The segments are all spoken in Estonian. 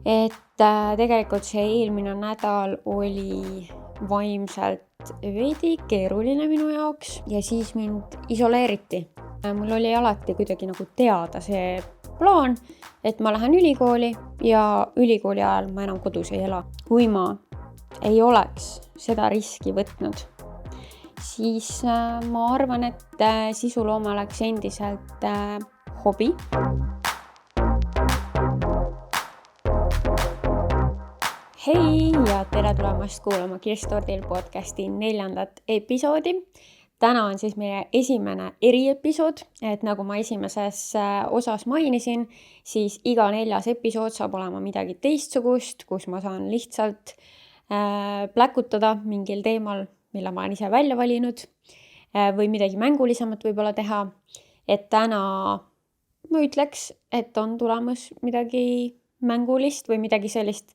Tegelikult see eelmine nädal oli vaimselt veidi keeruline minu jaoks ja siis mind isoleeriti. Mul oli alati kuidagi nagu teada see plaan, et ma lähen ülikooli ja ülikooli ajal ma enam kodus ei ela. Kui ma ei oleks seda riski võtnud, siis ma arvan, et sisuloome oleks endiselt hobi. Hei ja tere tulemast kuulama Kirstordil podcasti 4. episoodi. Täna on siis meie esimene eriepisood, et nagu ma esimeses osas mainisin, siis iga 4. episood saab olema midagi teistsugust, kus ma saan lihtsalt pläkutada mingil teemal, mille ma olen ise välja valinud või midagi mängulisemat võib-olla teha. Et täna ma ütleks, et on tulemas midagi mängulist või midagi sellist,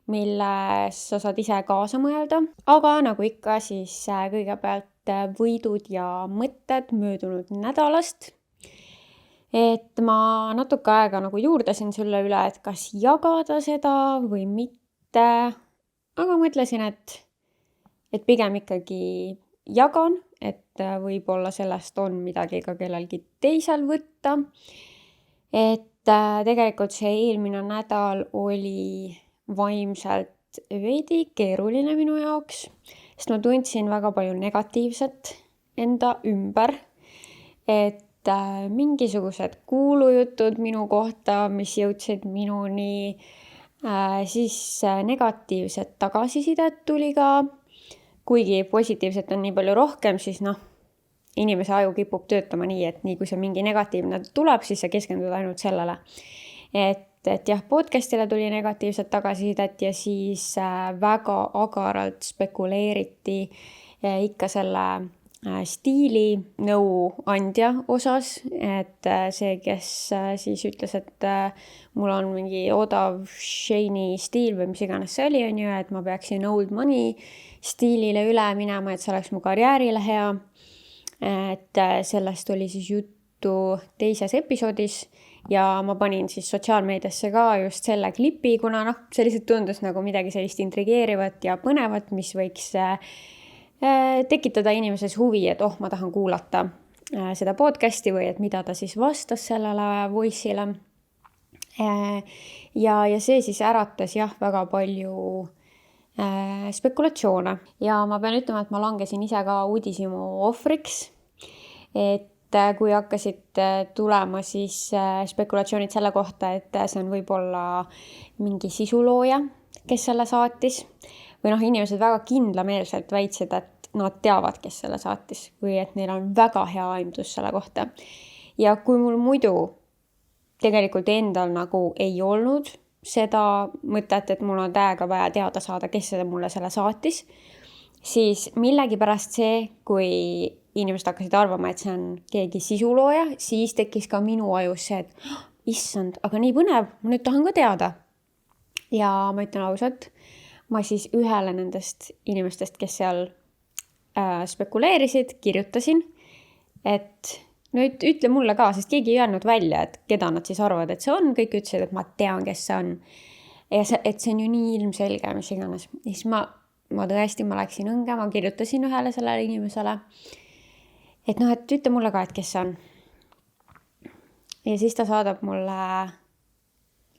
milles sa saad ise kaasa mõelda. Aga nagu ikka, siis kõigepealt võidud ja mõtted möödunud nädalast. Et ma natuke aega nagu juurdasin sulle üle, et kas jagada seda või mitte. Aga mõtlesin, et pigem ikkagi jagan, et võib-olla sellest on midagi ka kellelgi teisel võtta. Et tegelikult see eelmine nädal oli vaimselt veidi keeruline minu jaoks, sest ma tundsin väga palju negatiivset enda ümber, et mingisugused kuulujutud minu kohta, mis jõudsid minuni, siis negatiivset tagasisidet tuli ka, kuigi positiivset on nii palju rohkem, siis inimese aju kipub töötama nii, et nii kui see mingi negatiivne tuleb, siis sa keskendud ainult sellele. Et jah, podcastile tuli negatiivset tagasisidet ja siis väga agaralt spekuleeriti ikka selle stiili nõuandja osas, et see, kes siis ütles, et mul on mingi odav shiny stiil või mis iganes see oli, on ju, et ma peaksin old money stiilile üle minema, et see oleks mu karjäärile hea. Et sellest oli siis juttu 2. episoodis ja ma panin siis sotsiaalmeediasse ka just selle klipi, kuna see lihtsalt tundus nagu midagi sellist intrigeerivat ja põnevat, mis võiks tekitada inimeses huvi, et ma tahan kuulata seda podcasti või et mida ta siis vastas sellele voice'ile. Ja see siis äratas väga palju spekulatsioone ja ma pean ütlema, et ma langesin ise ka uudishimu ohvriks, et kui hakkasid tulema siis spekulatsioonid selle kohta, et see on võib-olla mingi sisulooja, kes selle saatis või inimesed väga kindlameelselt väitsid, et nad teavad, kes selle saatis või et neil on väga hea aimdus selle kohta. Ja kui mul muidu tegelikult endal nagu ei olnud seda mõtet, et mul on täiega vaja teada saada, kes mulle selle saatis, siis millegipärast see, kui inimesed hakkasid arvama, et see on keegi sisulooja, siis tekkis ka minu ajus see, et issand, aga nii põnev, ma nüüd tahan ka teada. Ja ma ütlen ausalt, ma siis ühele nendest inimestest, kes seal spekuleerisid, kirjutasin, et nüüd ütle mulle ka, sest keegi ei öelnud välja, et keda nad siis arvavad, et see on. Kõik ütlesid, et ma tean, kes see on. Ja et see on ju nii ilmselge, mis iganes. Ja siis ma tõesti, ma läksin õnge, ma kirjutasin ühele sellele inimesele, et ütle mulle ka, et kes see on. Ja siis ta saadab mulle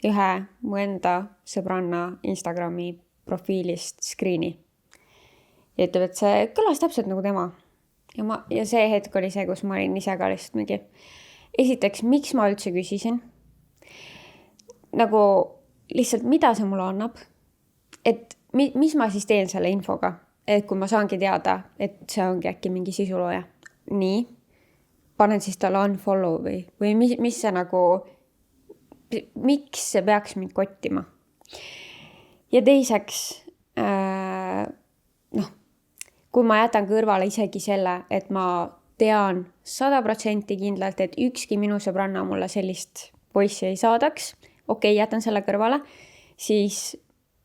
ühe mu enda sõbranna Instagrami profiilist screeni. Ja ütleb, et see kõlas täpselt nagu tema. Ja see hetk oli see, kus ma olin ise ka lihtsalt mingi. Esiteks, miks ma üldse küsisin? Nagu lihtsalt, mida see mulle annab? Et mis ma siis teen selle infoga? Et kui ma saangi teada, et see ongi äkki mingi sisulooja. Nii, panen siis talle unfollow või mis see nagu, miks see peaks mind kottima? Ja teiseks, kui ma jätan kõrvale isegi selle, et ma tean 100% kindlalt, et ükski minu sõbranna mulle sellist poissi ei saadaks, jätan selle kõrvale, siis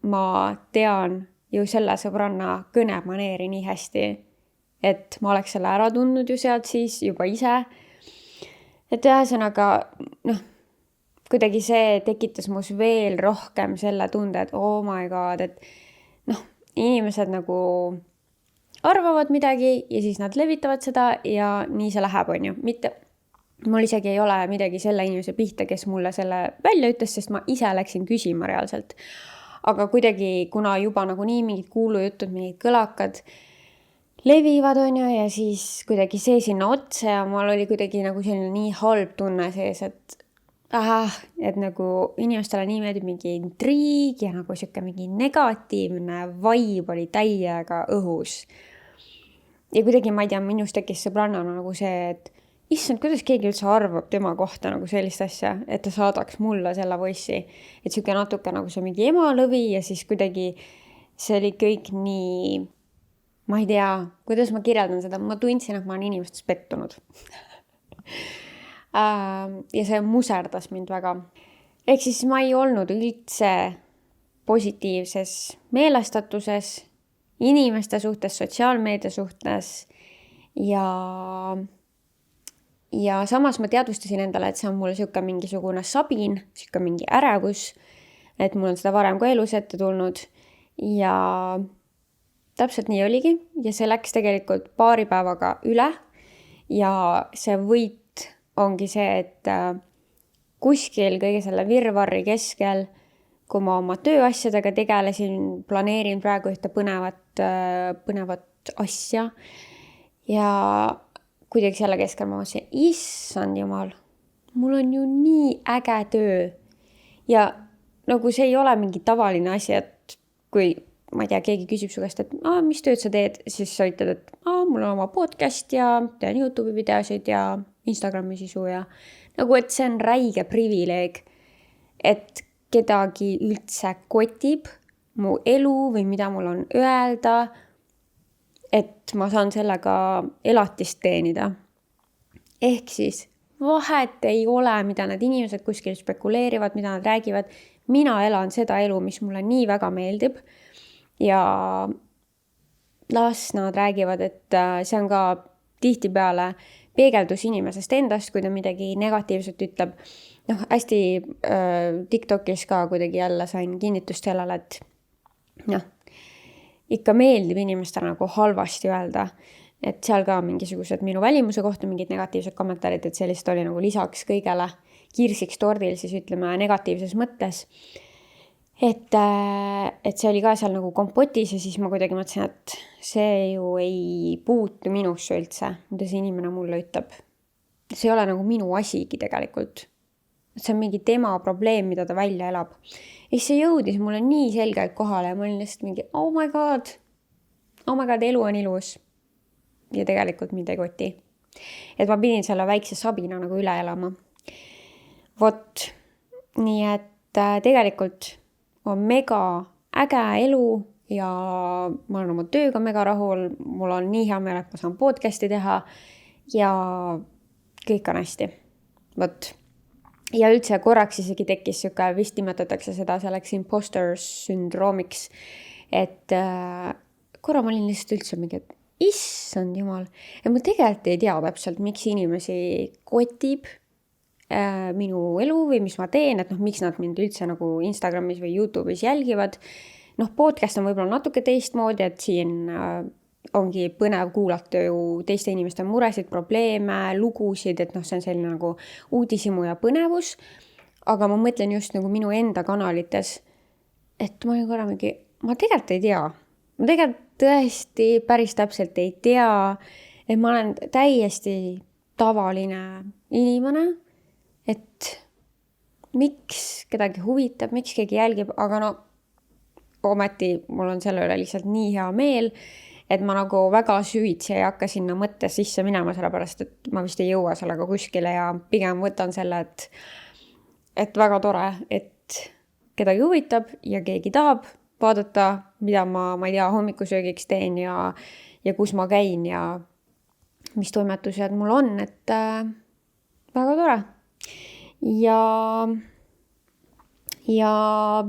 ma tean ju selle sõbranna kõnemaneeri nii hästi, et ma oleks selle ära tundnud ju sealt siis juba ise. Et ühesõnaga, kuidagi see tekitas mus veel rohkem selle tunde, et oh my god, et inimesed nagu arvavad midagi ja siis nad levitavad seda ja nii see läheb, on ju. Mitte, mul isegi ei ole midagi selle inimese pihta, kes mulle selle välja ütles, sest ma ise läksin küsima reaalselt. Aga kuidagi, kuna juba nagu nii mingid kuulujutud, mingid kõlakad levivad, on ju, ja siis kuidagi see sinna otsa ja mul oli kuidagi nagu selline nii halb tunne sees, et nagu inimestele nii meeldib mingi intriig ja nagu siuke mingi negatiivne vibe oli täiega õhus. Ja kuidagi, ma ei tea, minus tekkis sõbrannana nagu see, et issand, kuidas keegi üldse arvab tema kohta nagu sellist asja, et ta saadaks mulle selle voice'i. Et siuke natuke nagu see mingi emalõvi ja siis kuidagi see oli kõik nii, ma ei tea, kuidas ma kirjeldan seda, ma tundsin, et ma olen inimestes pettunud. Ja see muserdas mind väga. Ehk siis ma ei olnud üldse positiivses meelestatuses inimeste suhtes, sotsiaalmeedia suhtes ja samas ma teadvustasin endale, et see on mulle siuke mingisugune sabin, siuke mingi ärevus, et mul on seda varem ka elus ette tulnud ja täpselt nii oligi ja see läks tegelikult paari päevaga üle ja see võit ongi see, et kuskil kõige selle virvarri keskel, kui ma oma tööasjadega tegelesin, planeerin praegu ühte põnevat asja ja kuidagi selle keskel ma mõtlesin, issand jumal, mul on ju nii äge töö ja nagu see ei ole mingi tavaline asi, et kui ma ei tea, keegi küsib su käest, et mis tööd sa teed, siis sa ütled, et mul on oma podcast ja teen YouTube'i videosid ja Instagrami sisu ja nagu, et see on räige privileeg, et kedagi üldse kotib mu elu või mida mul on öelda, et ma saan sellega elatist teenida. Ehk siis vahet ei ole, mida need inimesed kuskil spekuleerivad, mida nad räägivad. Mina elan seda elu, mis mulle nii väga meeldib ja las nad räägivad, et see on ka tihtipeale peegeldus inimesest endast, kui ta midagi negatiivset ütleb. Hästi TikTokis ka kuidagi jälle sain kinnitust sellele, et ikka meeldib inimestele nagu halvasti öelda, et seal ka mingisugused minu välimuse kohta mingid negatiivsed kommentaarid, et sellist oli nagu lisaks kõigele kirsiks tordil, siis ütleme negatiivses mõttes. Et see oli ka seal nagu kompotis ja siis ma kuidagi mõtlesin, et see ju ei puutu minusse üldse, mida see inimene mulle ütleb. See ei ole nagu minu asigi tegelikult. See on mingi tema probleem, mida ta välja elab. Ja see jõudis mulle nii selgelt kohale ja ma olin lihtsalt mingi, oh my god, elu on ilus. Ja tegelikult mind ei koti. Et ma pidin selle väikse sabina nagu üle elama. Vot, nii et tegelikult on mega äge elu ja ma olen oma tööga mega rahul, mul on nii hea meel, et ma saan podcasti teha ja kõik on hästi. Vot. Ja üldse korraks isegi tekkis siuke, vist nimetatakse seda selleks imposter sündroomiks, et korra ma olin lihtsalt üldse mingi, et issand jumal. Ja ma tegelikult ei tea täpselt, miks inimesi kotib minu elu või mis ma teen, et miks nad mind üldse nagu Instagramis või YouTube'is jälgivad. Podcast on võib-olla natuke teistmoodi, et siin ongi põnev kuulata ju teiste inimeste muresid, probleeme, lugusid, et see on selline nagu uudishimu ja põnevus. Aga ma mõtlen just nagu minu enda kanalites, et ma olin korra mingi, ma tegelikult ei tea. Ma tegelikult tõesti päris täpselt ei tea, et ma olen täiesti tavaline inimene, et miks kedagi huvitab, miks keegi jälgib, aga ometi mul on selle üle lihtsalt nii hea meel, et ma nagu väga süvitsi ei hakka sinna mõtte sisse minema, sellepärast, et ma vist ei jõua sellega kuskile ja pigem võtan selle, et väga tore, et kedagi huvitab ja keegi tahab vaadata, mida ma ei tea, hommikusöögiks teen ja kus ma käin ja mis toimetused mul on, et väga tore. Ja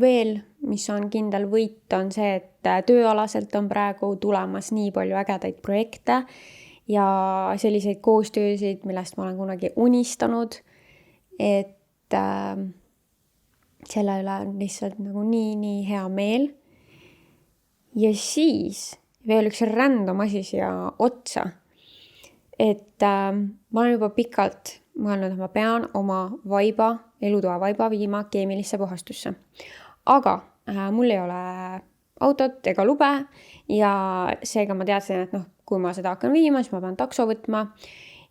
veel, mis on kindel võit, on see, et tööalaselt on praegu tulemas nii palju ägedaid projekte ja selliseid koostöösid, millest ma olen kunagi unistanud, et selle üle on lihtsalt nagu nii hea meel. Ja siis veel üks random asi siia otsa. Et ma olen juba pikalt mõelnud, et ma pean oma elutoa vaiba viima keemilisse puhastusse. Aga mul ei ole autot ega lube ja seega ma teadsin, et kui ma seda hakkan viima, siis ma pean takso võtma.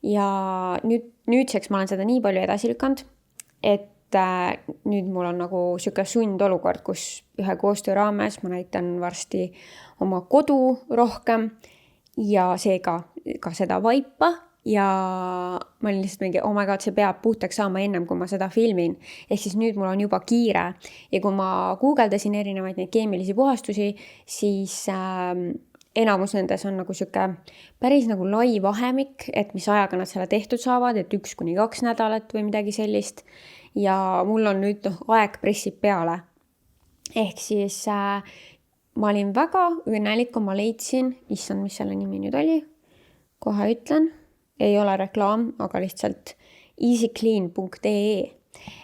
Ja nüüdseks ma olen seda nii palju edasi lükanud, et nüüd mul on nagu siuke sundolukord, kus ühe koostöö raames ma näitan varsti oma kodu rohkem ja seega ka seda vaipa ja ma olin lihtsalt mingi, oh my god, see peab puhtaks saama ennem, kui ma seda filmin. Ehk siis nüüd mul on juba kiire ja kui ma guugeldasin erinevaid neid keemilisi puhastusi, siis enamus nendes on nagu siuke päris nagu lai vahemik, et mis ajaga nad selle tehtud saavad, et 1 kuni 2 nädalat või midagi sellist. Ja mul on nüüd aeg pressib peale. Ehk siis ma olin väga õnnelik, kui ma leidsin, issand, mis selle nimi nüüd oli, kohe ütlen, ei ole reklaam, aga lihtsalt easyclean.ee.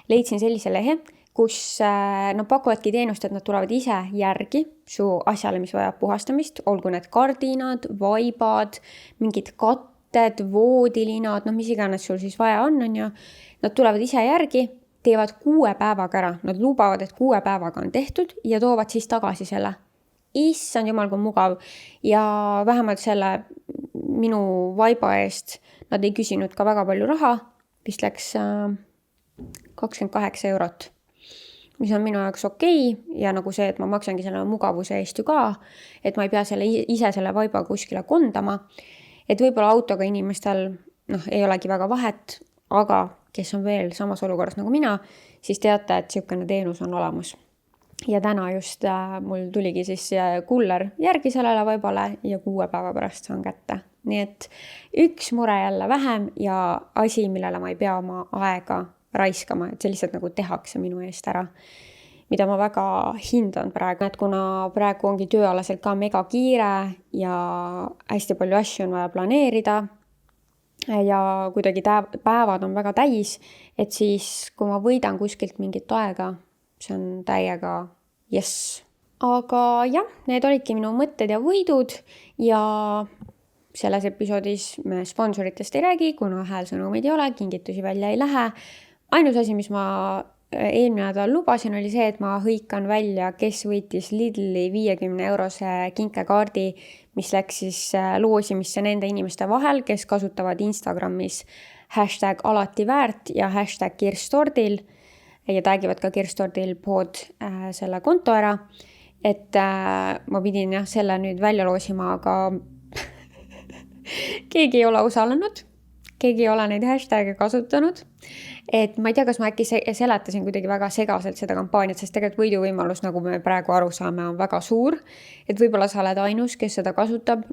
Leidsin sellise lehe, kus nad pakuvadki teenust, et nad tulevad ise järgi su asjale, mis vajab puhastamist, olgu need kardinad, vaibad, mingid katted, voodilinad, mis iganes sul siis vaja on ju. Nad tulevad ise järgi, teevad 6 päevaga ära. Nad lubavad, et 6 päevaga on tehtud ja toovad siis tagasi selle. Issand jumal, kui mugav. Ja vähemalt selle minu vaiba eest nad ei küsinud ka väga palju raha. Vist läks 28 €, mis on minu jaoks okei. Ja nagu see, et ma maksangi selle mugavuse eest ju ka, et ma ei pea ise selle vaiba kuskile kondama. Et võib-olla autoga inimestel ei olegi väga vahet, aga kes on veel samas olukorras nagu mina, siis teate, et siukene teenus on olemas. Ja täna just mul tuligi siis kuller järgi sellele vaibale ja 6 päeva pärast saan kätte. Nii et üks mure jälle vähem ja asi, millele ma ei pea oma aega raiskama, et see lihtsalt nagu tehakse minu eest ära. Mida ma väga hindan praegu, et kuna praegu ongi tööalaselt ka mega kiire ja hästi palju asju on vaja planeerida ja kuidagi päevad on väga täis, et siis kui ma võidan kuskilt mingit aega, see on täiega yes. Aga jah, need olidki minu mõtted ja võidud ja selles episoodis me sponsoritest ei räägi, kuna häälsõnumeid ei ole, kingitusi välja ei lähe. Ainus asi, mis ma eelmine nädal lubasin, oli see, et ma hõikan välja, kes võitis Lidli 50 € kinkekaardi, mis läks siis loosimisse nende inimeste vahel, kes kasutavad Instagramis #alativäärt ja #kirstordil ja taggivad ka kirstordil pod selle konto ära. Et ma pidin selle nüüd välja loosima, aga keegi ei ole osalenud, keegi ei ole neid hashtag'e kasutanud. Et ma ei tea, kas ma äkki seletasin kuidagi väga segaselt seda kampaaniat, sest tegelikult võiduvõimalus, nagu me praegu aru saame, on väga suur. Et võib-olla sa oled ainus, kes seda kasutab.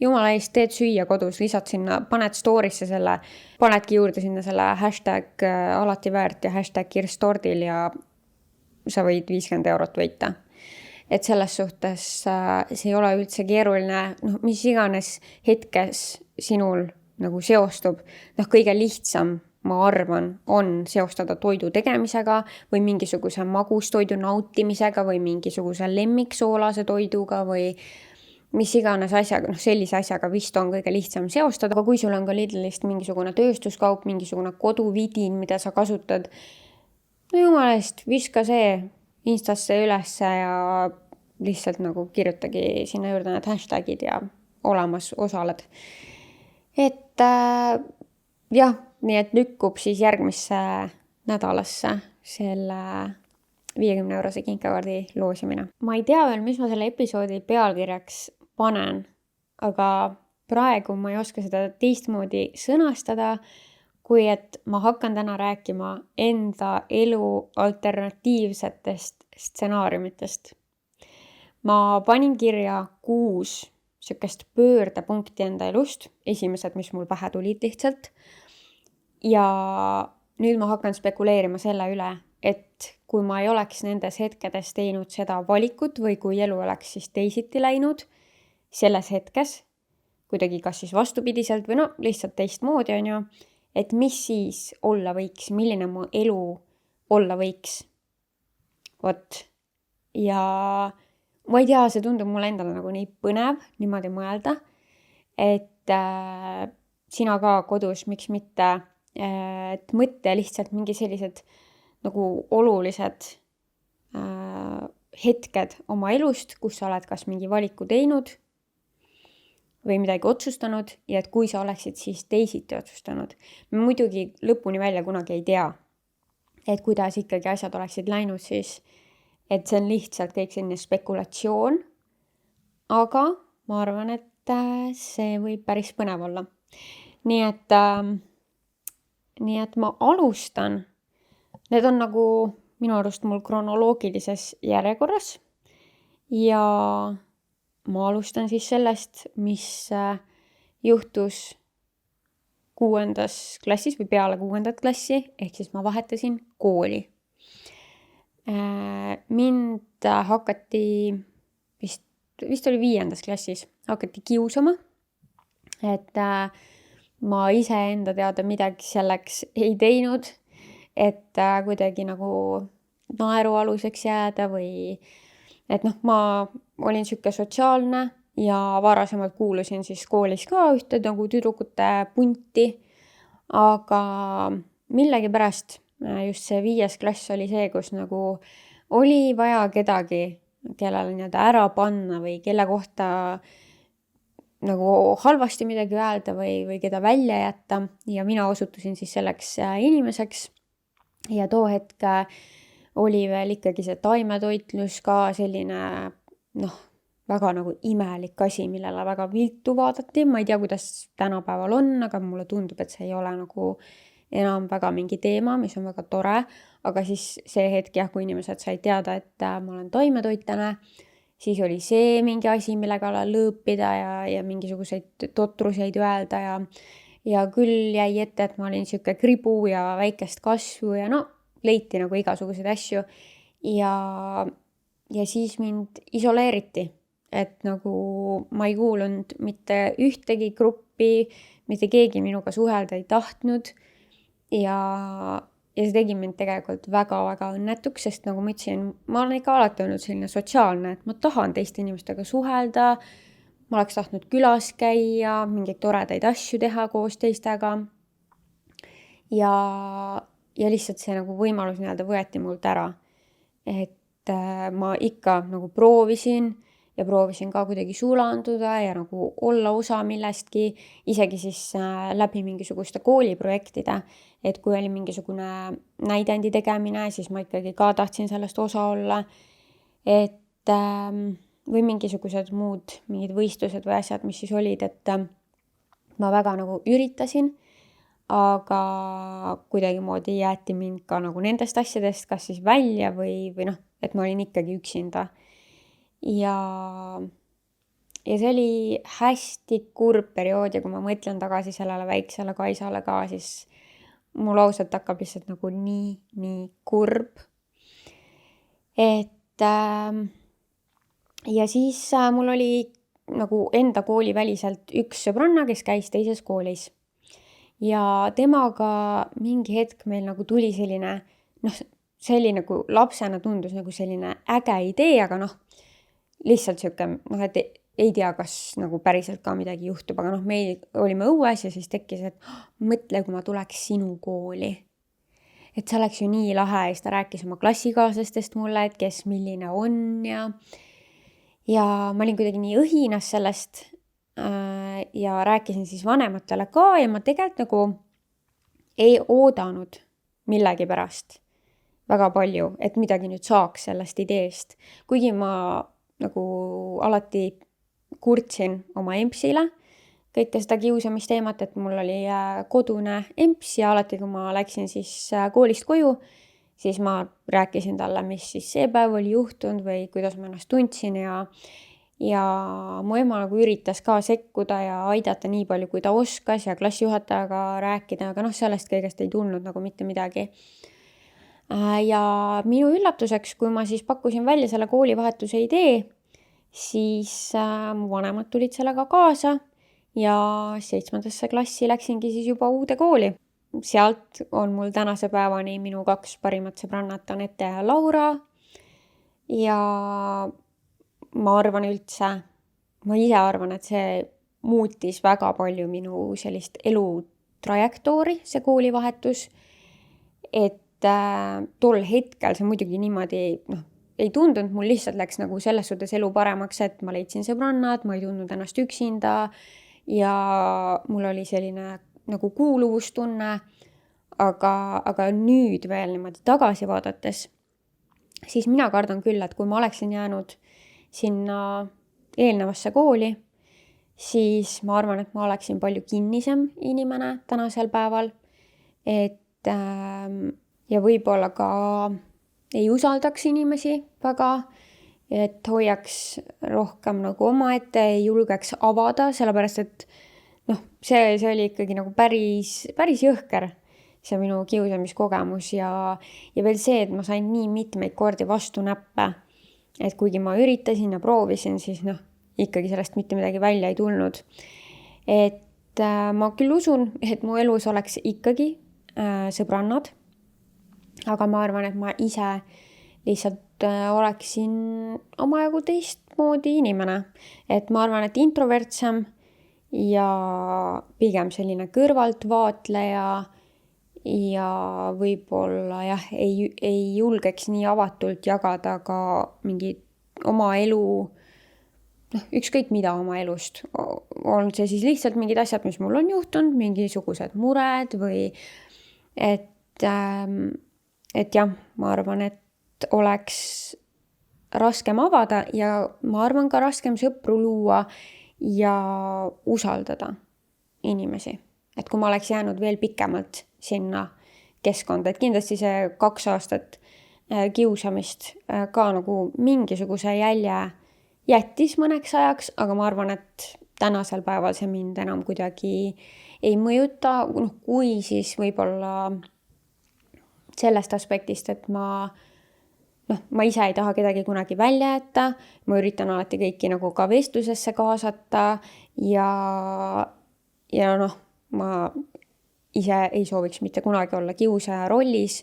Jumala eest, teed süüa kodus, lisad sinna, paned story'sse selle, panedki juurde sinna selle #alativäärt ja #kirstordil ja sa võid 50 € võita. Et selles suhtes see ei ole üldse keeruline, mis iganes hetkes sinul nagu seostub. Kõige lihtsam, ma arvan, on seostada toidu tegemisega või mingisuguse magustoidu nautimisega või mingisuguse lemmiksoolase toiduga või mis iganes asjaga, sellise asjaga vist on kõige lihtsam seostada. Aga kui sul on ka Lidlist mingisugune tööstuskaup, mingisugune koduvidin, mida sa kasutad, jumala eest, viska see Instasse ülesse ja lihtsalt nagu kirjutagi sinna juurde need hashtagid ja olemas osaled. Et jah, nii et lükkub siis järgmisse nädalasse selle 50 € kinkekaardi loosimine. Ma ei tea veel, mis ma selle episoodi pealkirjaks panen, aga praegu ma ei oska seda teistmoodi sõnastada, kui et ma hakkan täna rääkima enda elu alternatiivsetest stsenaariumitest. Ma panin kirja 6 sükest pöördepunkti enda elust, esimesed, mis mul pähe tulid lihtsalt. Ja nüüd ma hakkan spekuleerima selle üle, et kui ma ei oleks nendes hetkedes teinud seda valikut või kui elu oleks siis teisiti läinud selles hetkes, kuidagi kas siis vastupidiselt või lihtsalt teistmoodi on ju, et mis siis olla võiks, milline mu elu olla võiks. Vot. Ja ma ei tea, see tundub mulle endale nagu nii põnev niimoodi mõelda, et sina ka kodus, miks mitte, et mõtle lihtsalt mingi sellised nagu olulised hetked oma elust, kus sa oled kas mingi valiku teinud või midagi otsustanud ja et kui sa oleksid siis teisiti otsustanud. Me muidugi lõpuni välja kunagi ei tea, et kuidas ikkagi asjad oleksid läinud siis, et see on lihtsalt kõik selline spekulatsioon, aga ma arvan, et see võib päris põnev olla. Nii et ma alustan. Need on nagu minu arust mul kronoloogilises järjekorras ja ma alustan siis sellest, mis juhtus 6. klassis või peale 6. klassi, ehk siis ma vahetasin kooli. Mind hakati, vist oli 5. klassis, hakati kiusama, et ma iseenda teada midagi selleks ei teinud, et kuidagi nagu naerualuseks jääda või et ma olin sihuke sotsiaalne ja varasemalt kuulusin siis koolis ka ühte nagu tüdrukute punti, aga millegipärast just see 5. klass oli see, kus nagu oli vaja kedagi, kellele nii-öelda ära panna või kelle kohta nagu halvasti midagi öelda või keda välja jätta ja mina osutusin siis selleks inimeseks ja too hetk oli veel ikkagi see taimetoitlus ka selline väga nagu imelik asi, millele väga viltu vaadati. Ma ei tea, kuidas tänapäeval on, aga mulle tundub, et see ei ole nagu enam väga mingi teema, mis on väga tore. Aga siis see hetk kui inimesed said teada, et ma olen taimetoitlane, siis oli see mingi asi, millega lõõpida ja mingisuguseid totruseid öelda ja küll jäi ette, et ma olin sihuke kribu ja väikest kasvu ja leiti nagu igasuguseid asju ja siis mind isoleeriti, et nagu ma ei kuulunud mitte ühtegi gruppi, mitte keegi minuga suhelda ei tahtnud ja see tegi mind tegelikult väga-väga õnnetuks, sest nagu ma ütlesin, ma olen ikka alati olnud selline sotsiaalne, et ma tahan teiste inimestega suhelda, ma oleks tahtnud külas käia, mingeid toredaid asju teha koos teistega ja lihtsalt see nagu võimalus nii-öelda võeti mult ära. Et ma ikka nagu proovisin ka kuidagi sulanduda ja nagu olla osa millestki, isegi siis läbi mingisuguste kooliprojektide, et kui oli mingisugune näidendi tegemine, siis ma ikkagi ka tahtsin sellest osa olla, et või mingisugused muud mingid võistlused või asjad, mis siis olid, et ma väga nagu üritasin, aga kuidagimoodi jäeti mind ka nagu nendest asjadest kas siis välja või et ma olin ikkagi üksinda. Ja see oli hästi kurb periood ja kui ma mõtlen tagasi sellele väiksele Kaisale ka, siis mul ausalt hakkab lihtsalt nagu nii kurb. Et ja siis mul oli nagu enda kooli väliselt üks sõbranna, kes käis teises koolis. Ja temaga mingi hetk meil nagu tuli selline, selline kui lapsena tundus nagu selline äge idee, aga lihtsalt sihuke, et ei tea, kas nagu päriselt ka midagi juhtub, aga me olime õues ja siis tekkis, et mõtle, kui ma tuleks sinu kooli. Et see oleks ju nii lahe ja siis ta rääkis oma klassikaaslastest mulle, et kes milline on ja ma olin kuidagi nii õhinas sellest ja rääkisin siis vanematele ka ja ma tegelikult nagu ei oodanud millegipärast väga palju, et midagi nüüd saaks sellest ideest. Kuigi ma nagu alati kurtsin oma empsile kõike seda kiusamisteemat, et mul oli kodune emps ja alati, kui ma läksin siis koolist koju, siis ma rääkisin talle, mis siis see päev oli juhtunud või kuidas ma ennast tundsin ja mu ema nagu üritas ka sekkuda ja aidata nii palju, kui ta oskas ja klassijuhatajaga rääkida, aga sellest kõigest ei tulnud nagu mitte midagi. Ja minu üllatuseks, kui ma siis pakkusin välja selle koolivahetuse idee, siis mu vanemad tulid sellega kaasa ja 7. klassi läksingi siis juba uude kooli. Sealt on mul tänase päevani minu 2 parimat sõbrannat Anette ja Laura ja ma ise arvan, et see muutis väga palju minu sellist elutrajektoori, see koolivahetus, et tol hetkel see muidugi niimoodi ei tundunud, mul lihtsalt läks nagu selles suhtes elu paremaks, et ma leidsin sõbrannad, ma ei tundnud ennast üksinda ja mul oli selline nagu kuuluvustunne, aga nüüd veel niimoodi tagasi vaadates, siis mina kardan küll, et kui ma oleksin jäänud sinna eelnevasse kooli, siis ma arvan, et ma oleksin palju kinnisem inimene tänasel päeval, et ja võib-olla ka ei usaldaks inimesi väga, et hoiaks rohkem nagu omaette, ei julgeks avada, sellepärast et see oli ikkagi nagu päris jõhker, see minu kiusamiskogemus ja veel see, et ma sain nii mitmeid kordi vastu näppe, et kuigi ma üritasin ja proovisin, siis ikkagi sellest mitte midagi välja ei tulnud. Et ma küll usun, et mu elus oleks ikkagi sõbrannad, aga ma arvan, et ma ise lihtsalt oleksin omajagu teistmoodi inimene. Et ma arvan, et introvertsem ja pigem selline kõrvaltvaatleja ja võib-olla ei julgeks nii avatult jagada ka mingi oma elu, ükskõik mida oma elust. On see siis lihtsalt mingid asjad, mis mul on juhtunud, mingisugused mured või et jah, ma arvan, et oleks raskem avada ja ma arvan ka raskem sõpru luua ja usaldada inimesi. Et kui ma oleks jäänud veel pikemalt sinna keskkonda, et kindlasti see 2 aastat kiusamist ka nagu mingisuguse jälje jättis mõneks ajaks, aga ma arvan, et tänasel päeval see mind enam kuidagi ei mõjuta, kui siis võib-olla sellest aspektist, et ma ise ei taha kedagi kunagi välja jätta, ma üritan alati kõiki nagu ka vestlusesse kaasata ja ma ise ei sooviks mitte kunagi olla kiusaja rollis,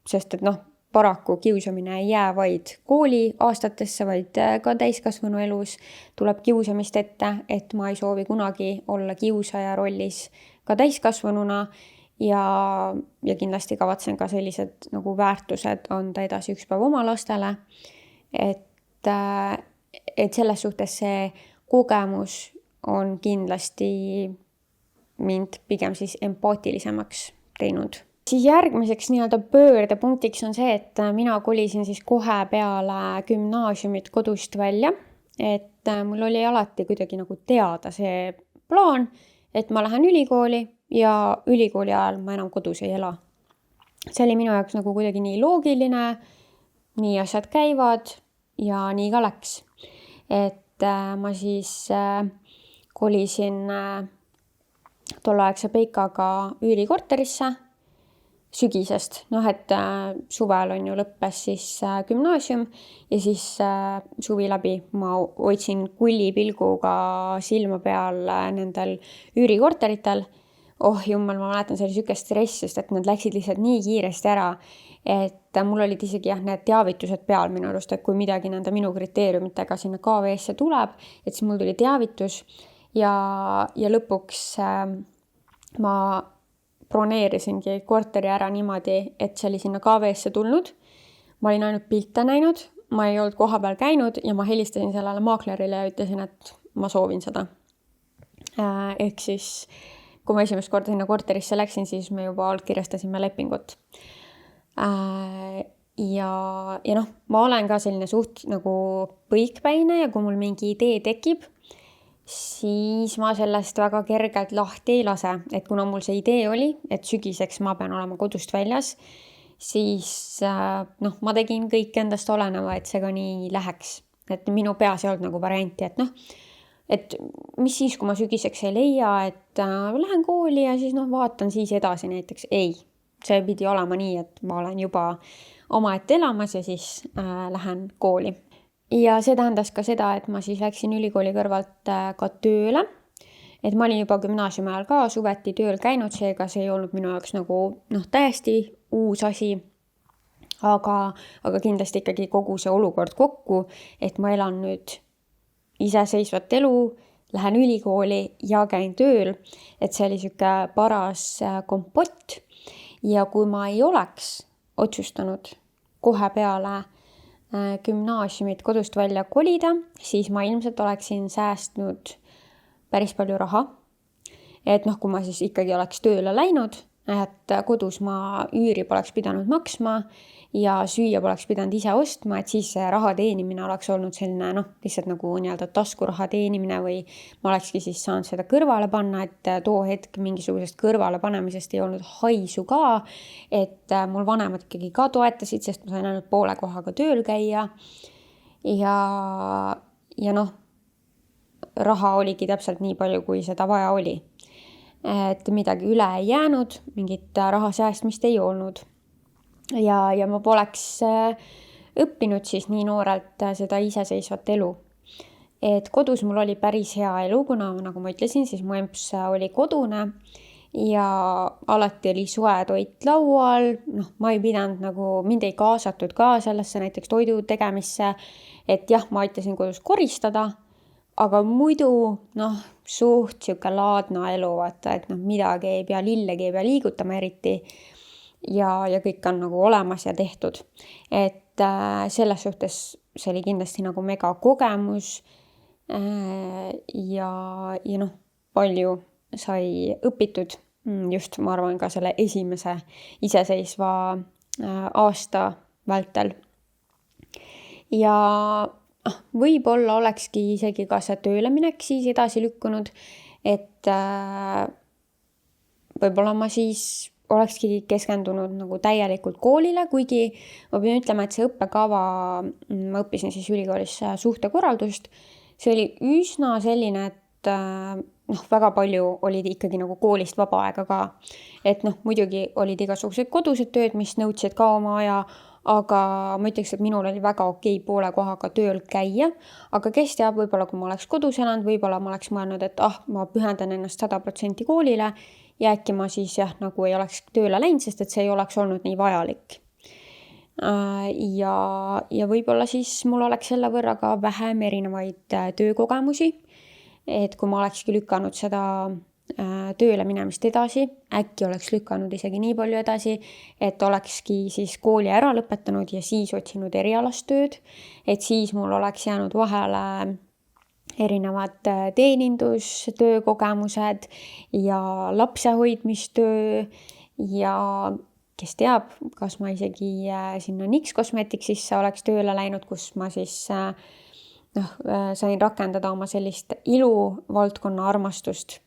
sest et paraku kiusamine ei jää vaid kooli aastatesse, vaid ka täiskasvanu elus tuleb kiusamist ette, et ma ei soovi kunagi olla kiusaja rollis ka täiskasvanuna ja kindlasti kavatsen ka sellised nagu väärtused anda edasi üks päev oma lastele, et selles suhtes see kogemus on kindlasti mind pigem siis empaatilisemaks teinud. Siis järgmiseks nii-öelda pöördepunktiks on see, et mina kolisin siis kohe peale gümnaasiumit kodust välja, et mul oli alati kuidagi nagu teada see plaan, et ma lähen ülikooli ja ülikooli ajal ma enam kodus ei ela. See oli minu jaoks nagu kuidagi nii loogiline, nii asjad käivad ja nii ka läks. Et ma siis kolisin tolleaegse Peikaga üürikorterisse sügisest, et suvel on ju lõppes siis gümnaasium ja siis suvi läbi ma hoidsin kullipilguga silma peal nendel üürikorteritel. Jummel, ma mäletan, see oli sükest stress, sest et need läksid lihtsalt nii kiiresti ära, et mul olid isegi need teavitused peal minu arust, et kui midagi nende minu kriteeriumitega sinna KV-sse tuleb, et siis mul tuli teavitus ja lõpuks ma broneerisingi korteri ära niimoodi, et see oli sinna KV-sse tulnud. Ma olin ainult pilte näinud, ma ei olnud koha peal käinud ja ma helistasin sellele maaklerile ja ütlesin, et ma soovin seda. Ehk siis kui ma esimest korda sinna korterisse läksin, siis me juba allkirjastasime lepingut. Ja ma olen ka selline suht nagu põikpäine ja kui mul mingi idee tekib, siis ma sellest väga kergelt lahti ei lase. Et kuna mul see idee oli, et sügiseks ma pean olema kodust väljas, siis ma tegin kõik endast oleneva, et see ka nii läheks. Et minu peas ei olnud nagu varianti, et mis siis, kui ma sügiseks ei leia, et lähen kooli ja siis vaatan siis edasi näiteks. Ei, see pidi olema nii, et ma olen juba omaette elamas ja siis lähen kooli. Ja see tähendas ka seda, et ma siis läksin ülikooli kõrvalt ka tööle. Et ma olin juba gümnaasiumi ajal ka suveti tööl käinud, seega see ei olnud minu jaoks nagu täiesti uus asi. aga kindlasti ikkagi kogu see olukord kokku, et ma elan nüüd iseseisvat elu, lähen ülikooli ja käin tööl, et see oli sihuke paras kompott. Ja kui ma ei oleks otsustanud kohe peale gümnaasiumit kodust välja kolida, siis ma ilmselt oleksin säästnud päris palju raha. Et kui ma siis ikkagi oleks tööle läinud, et kodus ma üüri poleks pidanud maksma ja süüa poleks pidanud ise ostma, et siis see raha teenimine oleks olnud selline lihtsalt nagu nii-öelda taskuraha teenimine või ma olekski siis saanud seda kõrvale panna, et too hetk mingisugusest kõrvale panemisest ei olnud haisu ka, et mul vanemad ikkagi ka toetasid, sest ma sain ainult poole kohaga tööl käia ja raha oligi täpselt nii palju, kui seda vaja oli. Et midagi üle ei jäänud, mingit raha säästmist ei olnud. Ja ma poleks õppinud siis nii noorelt seda iseseisvat elu. Et kodus mul oli päris hea elu, kuna nagu ma ütlesin, siis mu emps oli kodune ja alati oli soe toit laual. Ma ei pidanud mind ei kaasatud ka sellesse näiteks toidu tegemisse, et jah, ma aitasin kodus koristada, aga muidu suht siuke laadna elu, vaata, et midagi ei pea, lillegi ei pea liigutama eriti ja kõik on olemas ja tehtud. Et selles suhtes see oli kindlasti mega kogemus ja palju sai õpitud just, ma arvan, ka selle esimese iseseisva aasta vältel. Ja võib-olla olekski isegi ka see tööle minek siis edasi lükkunud, et võib-olla ma siis olekski keskendunud täielikult koolile, kuigi ma pean ütlema, et see õppekava, ma õppisin siis ülikoolis suhtekorraldust, see oli üsna selline, et väga palju olid ikkagi koolist vaba aega ka. Et muidugi olid igasugused kodused tööd, mis nõudsid ka oma aja, aga ma ütleks, et minul oli väga okei poole kohaga tööl käia, aga kes teab, võib-olla kui ma oleks kodus elanud, võib-olla ma oleks mõelnud, et ma pühendan ennast 100% koolile ja äkki ma siis ei oleks tööle läinud, sest et see ei oleks olnud nii vajalik. Ja võib-olla siis mul oleks selle võrra ka vähem erinevaid töökogemusi, et kui ma olekski lükanud seda tööle minemist edasi, äkki oleks lükanud isegi nii palju edasi, et olekski siis kooli ära lõpetanud ja siis otsinud erialast tööd, et siis mul oleks jäänud vahele erinevad teenindustöökogemused ja lapsehoidmistöö ja kes teab, kas ma isegi sinna NIX Cosmeticsisse oleks tööle läinud, kus ma siis sain rakendada oma sellist iluvaldkonna armastust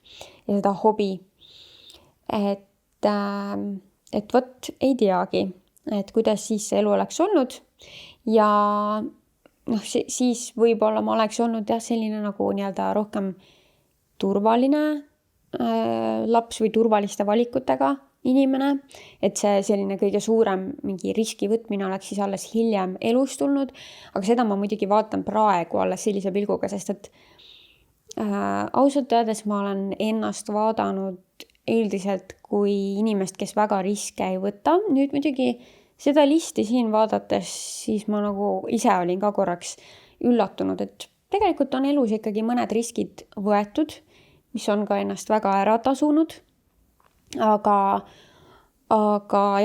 ja seda hobi. Et vot ei teagi, et kuidas siis see elu oleks olnud ja siis võib-olla ma oleks olnud selline nii-öelda rohkem turvaline laps või turvaliste valikutega inimene, et see selline kõige suurem mingi riski võtmine oleks siis alles hiljem elus tulnud, aga seda ma muidugi vaatan praegu alles sellise pilguga, sest et ausalt öeldes ma olen ennast vaadanud üldiselt kui inimest, kes väga riske ei võta. Nüüd muidugi seda listi siin vaadates, siis ma ise olin ka korraks üllatunud, et tegelikult on elus ikkagi mõned riskid võetud, mis on ka ennast väga ära tasunud. Aga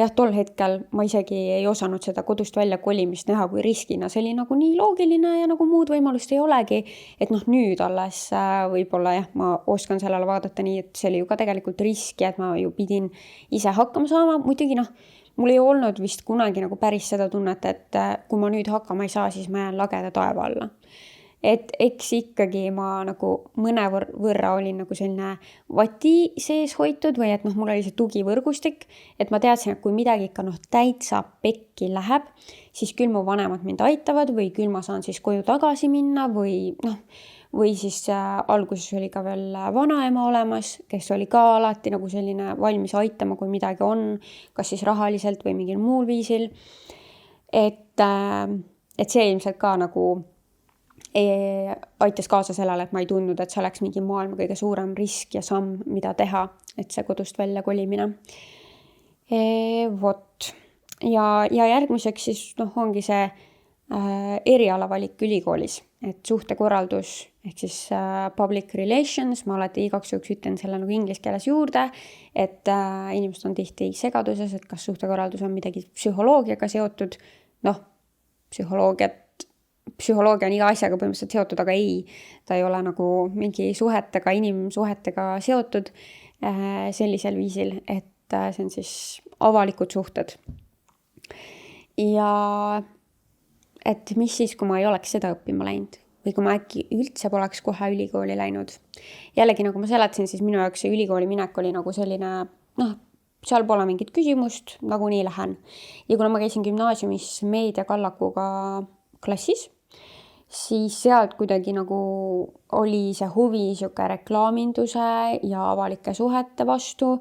jah, tol hetkel ma isegi ei osanud seda kodust välja kolimist näha kui riskina. See oli nii loogiline ja muud võimalust ei olegi. Et nüüd alles võib-olla ma oskan sellele vaadata nii, et see oli ju ka tegelikult risk ja et ma ju pidin ise hakkama saama. Muidugi mul ei olnud vist kunagi päris seda tunnet, et kui ma nüüd hakkama ei saa, siis ma jään lageda taeva alla. Et eks ikkagi ma mõne võrra olin selline vati sees hoitud või et mul oli see tugivõrgustik, et ma teadsin, et kui midagi ikka täitsa pekki läheb, siis küll mu vanemad mind aitavad või küll ma saan siis koju tagasi minna või siis alguses oli ka veel vanaema olemas, kes oli ka alati selline valmis aitama, kui midagi on, kas siis rahaliselt või mingil muul viisil. Et see ilmselt ka aitas kaasa sellele, et ma ei tundnud, et see oleks mingi maailma kõige suurem risk ja samm, mida teha, et see kodust välja kolimine. Vot. ja järgmiseks siis ongi see erialavalik ülikoolis, et suhtekorraldus ehk siis public relations, ma alati igaks juhuks ütlen selle nagu inglise keeles juurde, et inimesed on tihti segaduses, et kas suhtekorraldus on midagi psühholoogiaga seotud, psühholoogia on iga asjaga põhimõtteliselt seotud, aga ei, ta ei ole nagu mingi suhetega, inimsuhetega seotud sellisel viisil, et see on siis avalikud suhted. Ja et mis siis, kui ma ei oleks seda õppima läinud või kui ma äkki üldse poleks kohe ülikooli läinud. Jällegi, nagu ma seletasin, siis minu jaoks see ülikooli minek oli nagu selline, seal pole mingit küsimust, nagu nii lähen. Ja kuna ma käisin gümnaasiumis meediakallakuga klassis, siis sealt kuidagi nagu oli see huvi siuke reklaaminduse ja avalike suhete vastu,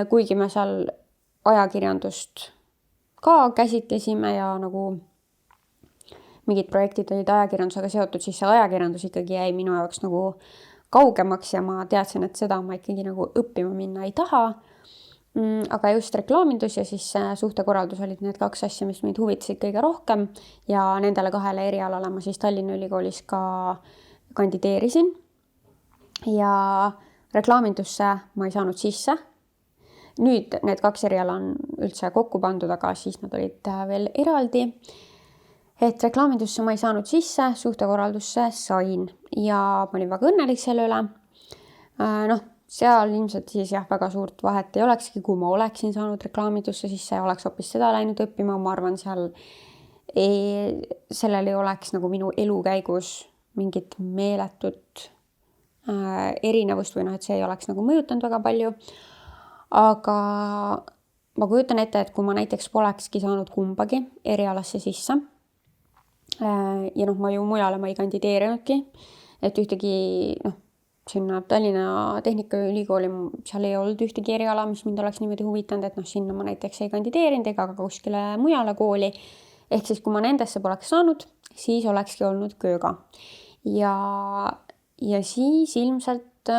kuigi me seal ajakirjandust ka käsitlesime ja nagu mingid projektid olid ajakirjandusega seotud, siis see ajakirjandus ikkagi jäi minu jaoks nagu kaugemaks ja ma teadsin, et seda ma ikkagi nagu õppima minna ei taha. Aga just reklaamindus ja siis suhtekorraldus olid need 2 asja, mis mind huvitasid kõige rohkem ja nendele 2 erialale ma siis Tallinna Ülikoolis ka kandideerisin. Ja reklaamindusse ma ei saanud sisse. Nüüd need 2 eriala on üldse kokku pandud, aga siis nad olid veel eraldi. Et reklaamindusse ma ei saanud sisse, suhtekorraldusse sain ja ma olin väga õnnelik selle üle. Seal ilmselt siis väga suurt vahet ei olekski, kui ma oleksin saanud reklaamindusse sisse ja oleks hoopis seda läinud õppima. Ma arvan, sellel ei oleks nagu minu elu käigus mingit meeletut erinevust või et see ei oleks nagu mõjutanud väga palju. Aga ma kujutan ette, et kui ma näiteks polekski saanud kumbagi erialasse sisse, ja ma ju mujale ma ei kandideerinudki, et ühtegi sinna Tallinna Tehnikaülikooli seal ei olnud ühtegi eriala, mis mind oleks niimoodi huvitanud, et sinna ma näiteks ei kandideerinud ega ka kuskile mujale kooli. Ehk siis, kui ma nendesse poleks saanud, siis olekski olnud kööga. Ja siis ilmselt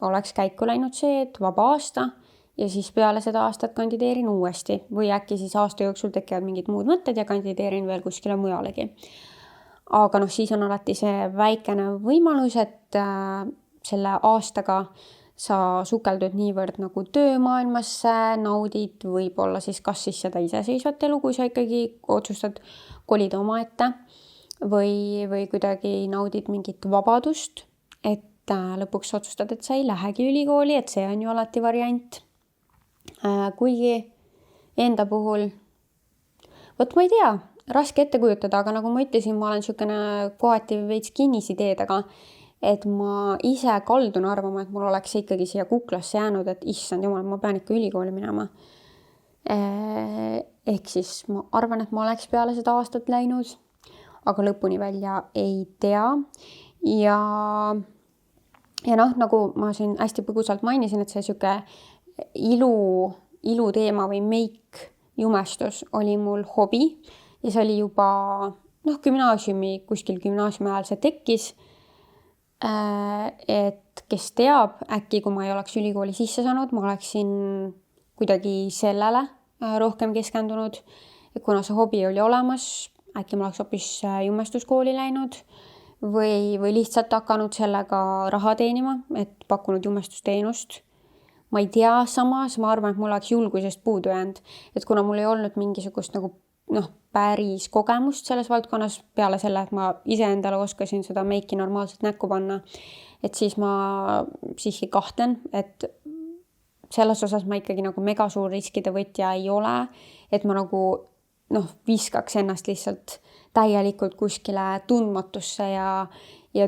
oleks käiku läinud see, et vaba aasta ja siis peale seda aastat kandideerin uuesti või äkki siis aasta jooksul tekivad mingid muud mõtted ja kandideerin veel kuskile mujalegi. Aga siis on alati see väikene võimalus, et selle aastaga sa sukeldud niivõrd nagu töömaailmasse, naudid võib-olla siis kas siis seda iseseisvat elu, kui sa ikkagi otsustad kolida omaette või kuidagi naudid mingit vabadust, et lõpuks otsustad, et sa ei lähegi ülikooli, et see on ju alati variant. Kuigi enda puhul, ma ei tea, raske ette kujutada, aga nagu ma ütlesin, ma olen niisugune kohati veits kinnisideedega, et ma ise kaldun arvama, et mul oleks ikkagi siia kuklasse jäänud, et issand jumal, ma pean ikka ülikooli minema. Ehk siis ma arvan, et ma oleks peale seda aastat läinud, aga lõpuni välja ei tea. Ja nagu ma siin hästi põgusalt mainisin, et see siuke ilu teema või meik jumestus oli mul hobi ja see oli juba kuskil gümnaasiumi ajal see tekkis, et kes teab, äkki kui ma ei oleks ülikooli sisse saanud, ma oleksin kuidagi sellele rohkem keskendunud, et kuna see hobi oli olemas, äkki ma oleks hoopis jumestuskooli läinud või lihtsalt hakanud sellega raha teenima, et pakkunud jumestusteenust. Ma ei tea, samas ma arvan, et mul oleks julgusest puudu jäänud, et kuna mul ei olnud mingisugust nagu päris kogemust selles valdkonnas peale selle, et ma iseendale oskasin seda meiki normaalselt näkku panna, et siis ma siiski kahtlen, et selles osas ma ikkagi nagu mega suur riskide võtja ei ole, et ma nagu viskaks ennast lihtsalt täielikult kuskile tundmatusse ja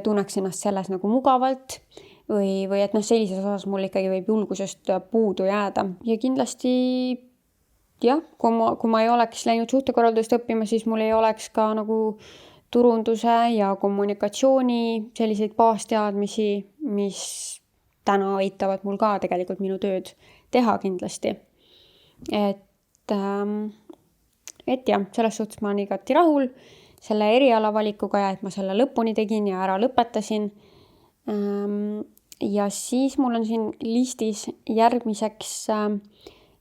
tunneks ennast selles nagu mugavalt või et sellises osas mul ikkagi võib julgusest puudu jääda. Ja kindlasti jah, kui ma ei oleks läinud suhtekorraldust õppima, siis mul ei oleks ka nagu turunduse ja kommunikatsiooni selliseid baasteadmisi, mis täna aitavad mul ka tegelikult minu tööd teha kindlasti. Et jah, selles suhtes ma olen igati rahul selle erialavalikuga ja et ma selle lõpuni tegin ja ära lõpetasin. Ja siis mul on siin listis järgmiseks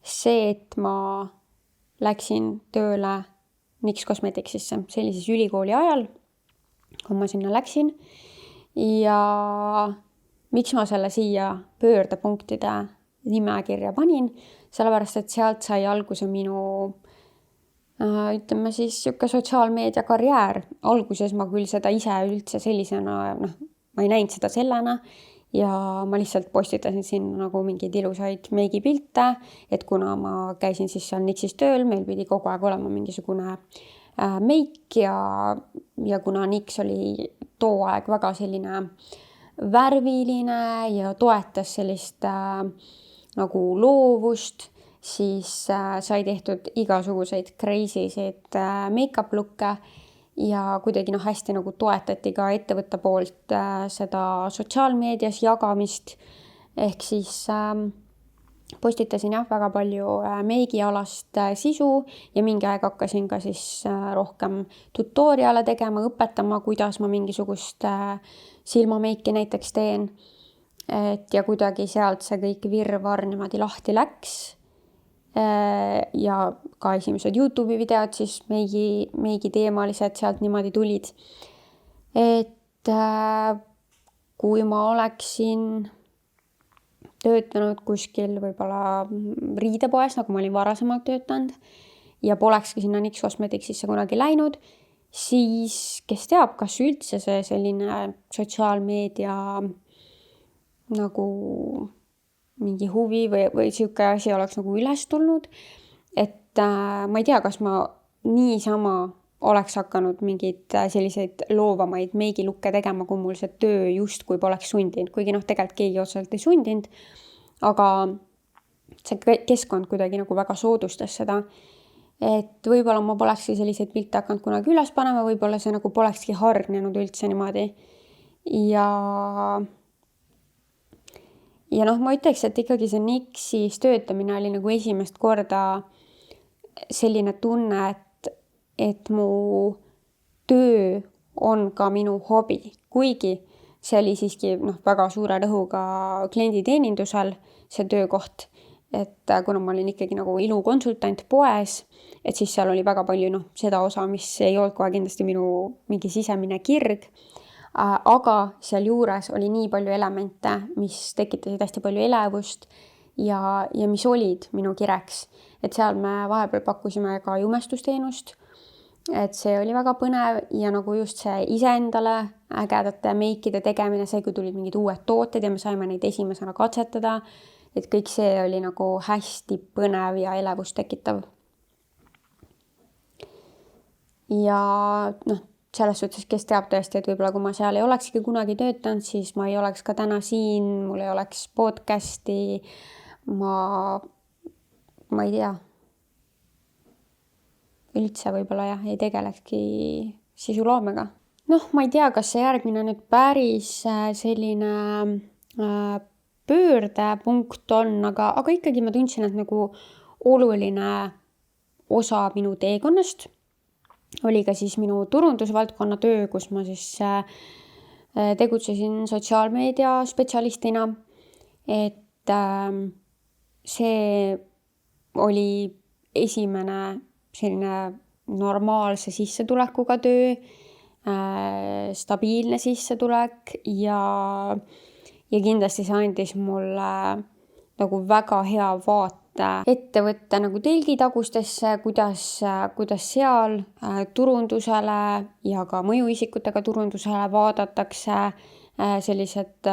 see, et ma läksin tööle NYX Cosmeticsisse. See oli siis ülikooli ajal, kui ma sinna läksin. Ja miks ma selle siia pöördepunktide nimekirja panin? Sellepärast, et sealt sai alguse minu, ütleme siis, siuke sotsiaalmeedia karjäär. Alguses ma küll seda ise üldse sellisena, ma ei näinud seda sellena ja ma lihtsalt postitasin sinna nagu mingeid ilusaid meigipilte, et kuna ma käisin siis seal NYX-is tööl, meil pidi kogu aeg olema mingisugune meik ja kuna NYX oli too aeg väga selline värviline ja toetas sellist nagu loovust, siis sai tehtud igasuguseid crazy'sid make-up look'e ja kuidagi hästi nagu toetati ka ettevõtte poolt seda sotsiaalmeedias jagamist. Ehk siis postitasin väga palju meigialast sisu ja mingi aeg hakkasin ka siis rohkem tutoriale tegema, õpetama, kuidas ma mingisugust silmameiki näiteks teen. Ja kuidagi sealt see kõik virvar niimoodi lahti läks. Ja ka esimesed YouTube'i videod siis meigi teemalised sealt niimoodi tulid. Et kui ma oleksin töötanud kuskil võib-olla riidepoes, nagu ma olin varasemalt töötanud ja polekski sinna NYX Cosmeticsisse kunagi läinud, siis kes teab, kas üldse see selline sotsiaalmeedia nagu mingi huvi või siuke asi oleks nagu üles tulnud. Et ma ei tea, kas ma niisama oleks hakanud mingeid selliseid loovamaid meigilukke tegema, kui mul see töö justkui poleks sundinud. Kuigi tegelikult keegi otseselt ei sundinud, aga see keskkond kuidagi nagu väga soodustas seda. Et võib-olla ma polekski selliseid pilte hakanud kunagi üles panema, võib-olla see nagu polekski hargnenud üldse niimoodi. Ja ma ütleks, et ikkagi see NYX-is töötamine oli nagu esimest korda selline tunne, et mu töö on ka minu hobi. Kuigi see oli siiski väga suure rõhuga klienditeenindusel see töökoht. Et kuna ma olin ikkagi nagu ilukonsultant poes, et siis seal oli väga palju seda osa, mis ei olnud kohe kindlasti minu mingi sisemine kirg. Aga seal juures oli nii palju elemente, mis tekitasid hästi palju elevust ja mis olid minu kireks. Et seal me vahepeal pakkusime ka jumestusteenust, et see oli väga põnev ja nagu just see iseendale ägedate meikide tegemine, see kui tulid mingid uued tooted ja me saime neid esimesena katsetada, et kõik see oli nagu hästi põnev ja elevust tekitav. Ja selles suhtes, kes teab tõesti, et võib-olla kui ma seal ei olekski kunagi töötanud, siis ma ei oleks ka täna siin, mul ei oleks podcasti, ma ei tea, üldse võib-olla ei tegelekski sisuloomega. Ma ei tea, kas see järgmine nüüd päris selline pöördepunkt on, aga ikkagi ma tundsin, et nagu oluline osa minu teekonnast oli ka siis minu turundusvaldkonna töö, kus ma siis tegutsesin sotsiaalmeedia spetsialistina. Et see oli esimene selline normaalse sissetulekuga töö, stabiilne sissetulek ja kindlasti see andis mulle nagu väga hea vaate ettevõtte nagu telgitagustesse, kuidas seal turundusele ja ka mõjuisikutega turundusele vaadatakse sellised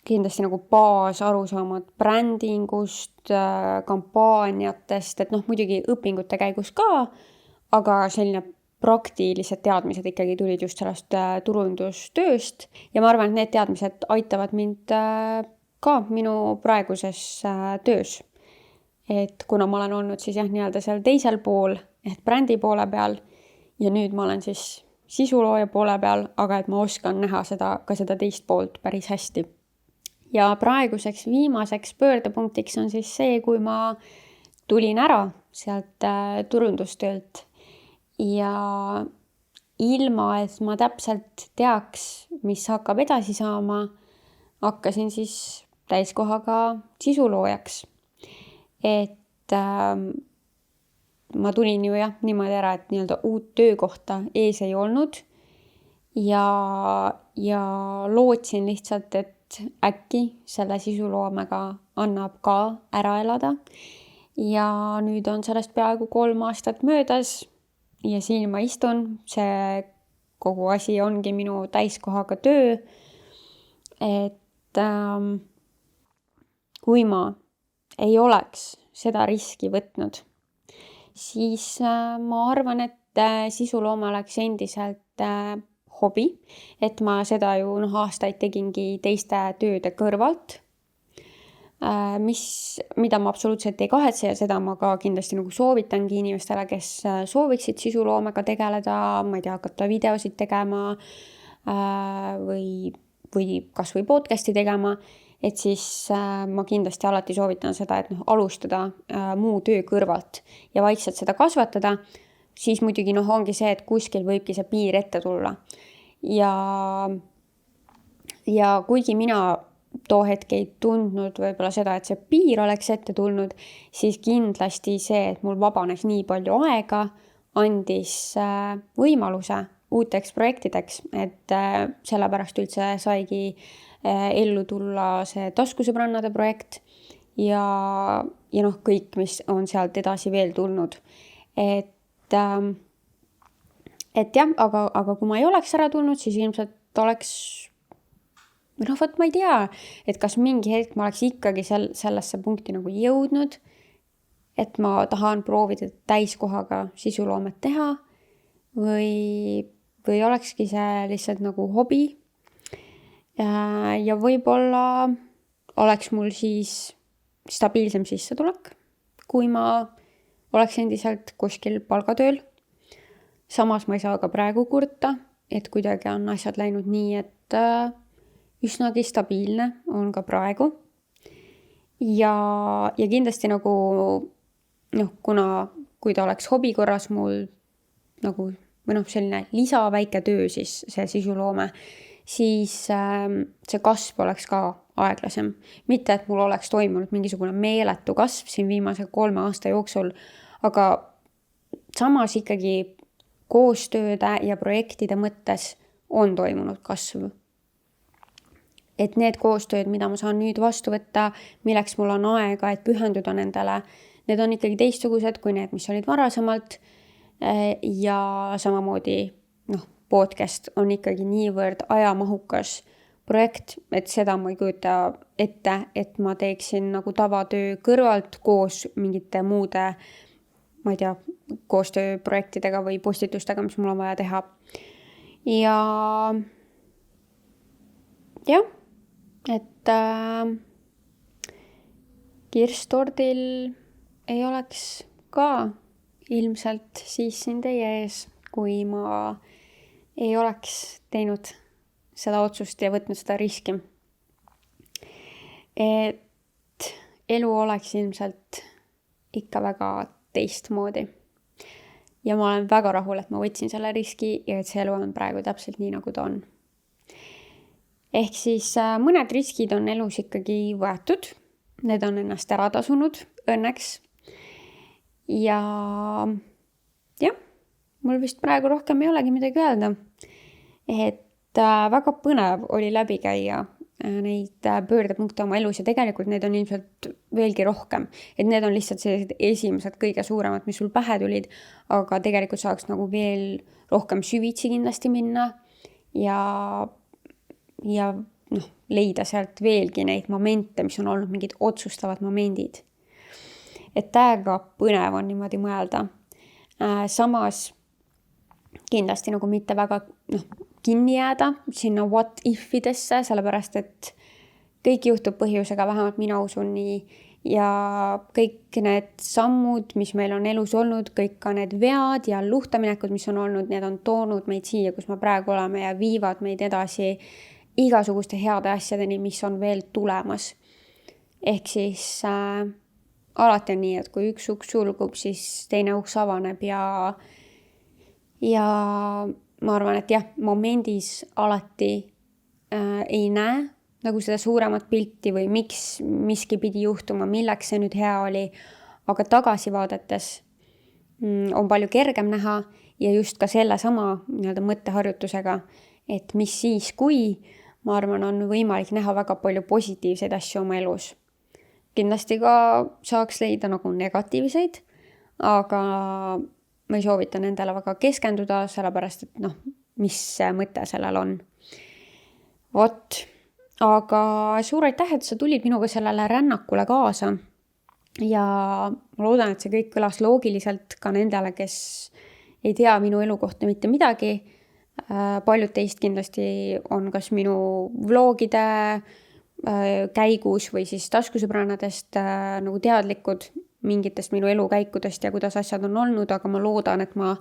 kindlasti nagu baasarusaamad brändingust, kampaaniatest, et muidugi õpingute käigus ka, aga selline praktilised teadmised ikkagi tulid just sellest turundustööst ja ma arvan, et need teadmised aitavad mind ka minu praeguses töös. Et kuna ma olen olnud siis nii-öelda seal teisel pool, ehk brändi poole peal ja nüüd ma olen siis sisulooja poole peal, aga et ma oskan näha ka seda teist poolt päris hästi. Ja praeguseks viimaseks pöördepunktiks on siis see, kui ma tulin ära sealt turundustöölt ja ilma, et ma täpselt teaks, mis hakkab edasi saama, hakkasin siis täiskohaga sisuloojaks. Et ma tulin ju jah niimoodi ära, et nii-öelda uut töökohta ees ei olnud ja lootsin lihtsalt, et äkki selle sisuloomega annab ka ära elada. Ja nüüd on sellest peaaegu 3 aastat möödas ja siin ma istun, see kogu asi ongi minu täiskohaga töö. Et kui ma ei oleks seda riski võtnud, siis ma arvan, et sisuloome oleks endiselt hobi, et ma seda ju aastaid tegingi teiste tööde kõrvalt, mida ma absoluutselt ei kahetse ja seda ma ka kindlasti nagu soovitangi inimestele, kes sooviksid sisuloomega tegeleda, ma ei tea, hakata videosid tegema või kas või podcasti tegema, et siis ma kindlasti alati soovitan seda, et alustada muu töö kõrvalt ja vaikselt seda kasvatada, siis muidugi ongi see, et kuskil võibki see piir ette tulla. Ja kuigi mina too hetk ei tundnud võib-olla seda, et see piir oleks ette tulnud, siis kindlasti see, et mul vabanes nii palju aega, andis võimaluse uuteks projektideks, et sellepärast üldse saigi ellu tulla see taskusõbrannade projekt ja kõik, mis on sealt edasi veel tulnud. Et jah, aga kui ma ei oleks ära tulnud, siis ilmselt oleks, ma ei tea, et kas mingi hetk ma oleks ikkagi sellesse punkti nagu jõudnud, et ma tahan proovida täiskohaga sisuloomet teha või olekski see lihtsalt nagu hobi. Ja võib-olla oleks mul siis stabiilsem sissetulek, kui ma oleks endiselt kuskil palgatööl. Samas ma ei saa ka praegu kurta, et kuidagi on asjad läinud nii, et üsnagi stabiilne on ka praegu. Ja kindlasti nagu, kui ta oleks hobi korras mul nagu, selline lisaväike töö siis see sisuloome, siis see kasv oleks ka aeglasem. Mitte, et mul oleks toimunud mingisugune meeletu kasv siin viimase 3 aasta jooksul, aga samas ikkagi koostööde ja projektide mõttes on toimunud kasv. Et need koostööd, mida ma saan nüüd vastu võtta, milleks mul on aega, et pühenduda nendele, need on ikkagi teistsugused kui need, mis olid varasemalt. Ja samamoodi podcast on ikkagi niivõrd ajamahukas projekt, et seda ma ei kujuta ette, et ma teeksin nagu tavatöö kõrvalt koos mingite muude, ma ei tea, koostööprojektidega või postitustega, mis mul on vaja teha. Ja jah, et kirstordil ei oleks ka ilmselt siis siin teie ees, kui ma ei oleks teinud seda otsust ja võtnud seda riski. Et elu oleks ilmselt ikka väga teistmoodi. Ja ma olen väga rahul, et ma võtsin selle riski ja et see elu on praegu täpselt nii, nagu ta on. Ehk siis mõned riskid on elus ikkagi võetud. Need on ennast ära tasunud, õnneks. Ja jah, mul vist praegu rohkem ei olegi midagi öelda. Et väga põnev oli läbi käia neid pöördepunkte oma elus ja tegelikult need on ilmselt veelgi rohkem. Et need on lihtsalt sellised esimesed kõige suuremad, mis sul pähe tulid, aga tegelikult saaks nagu veel rohkem süvitsi kindlasti minna ja leida sealt veelgi neid momente, mis on olnud mingid otsustavad momendid. Et täiega põnev on niimoodi mõelda. Samas kindlasti nagu mitte väga kinni jääda sinna what if-idesse, sellepärast et kõik juhtub põhjusega, vähemalt mina usun nii. Ja kõik need sammud, mis meil on elus olnud, kõik ka need vead ja luhtaminekud, mis on olnud, need on toonud meid siia, kus me praegu oleme ja viivad meid edasi igasuguste heade asjadeni, mis on veel tulemas. Ehk siis alati on nii, et kui üks uks sulgub, siis teine uks avaneb ja ma arvan, et jah, momendis alati ei näe nagu seda suuremat pilti või miski pidi juhtuma, milleks see nüüd hea oli, aga tagasi vaadates on palju kergem näha ja just ka selle sama nii-öelda mõtteharjutusega, et mis siis, kui ma arvan, on võimalik näha väga palju positiivseid asju oma elus. Kindlasti ka saaks leida nagu negatiivseid, aga ma ei soovita nendele väga keskenduda, sellepärast et mis mõte sellel on. Vot, aga suur aitäh, et sa tulid minuga sellele rännakule kaasa ja ma loodan, et see kõik kõlas loogiliselt ka nendele, kes ei tea minu elu kohta mitte midagi. Paljud teist kindlasti on kas minu vlogide käigus või siis taskusõbrannadest nagu teadlikud mingitest minu elukäikudest ja kuidas asjad on olnud, aga ma loodan, et ma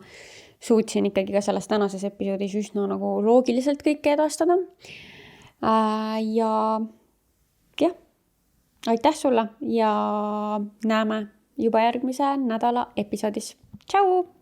suutsin ikkagi ka selles tänases episoodis üsna nagu loogiliselt kõike edastada. Ja jah, aitäh sulle ja näeme juba järgmise nädala episoodis. Tšau!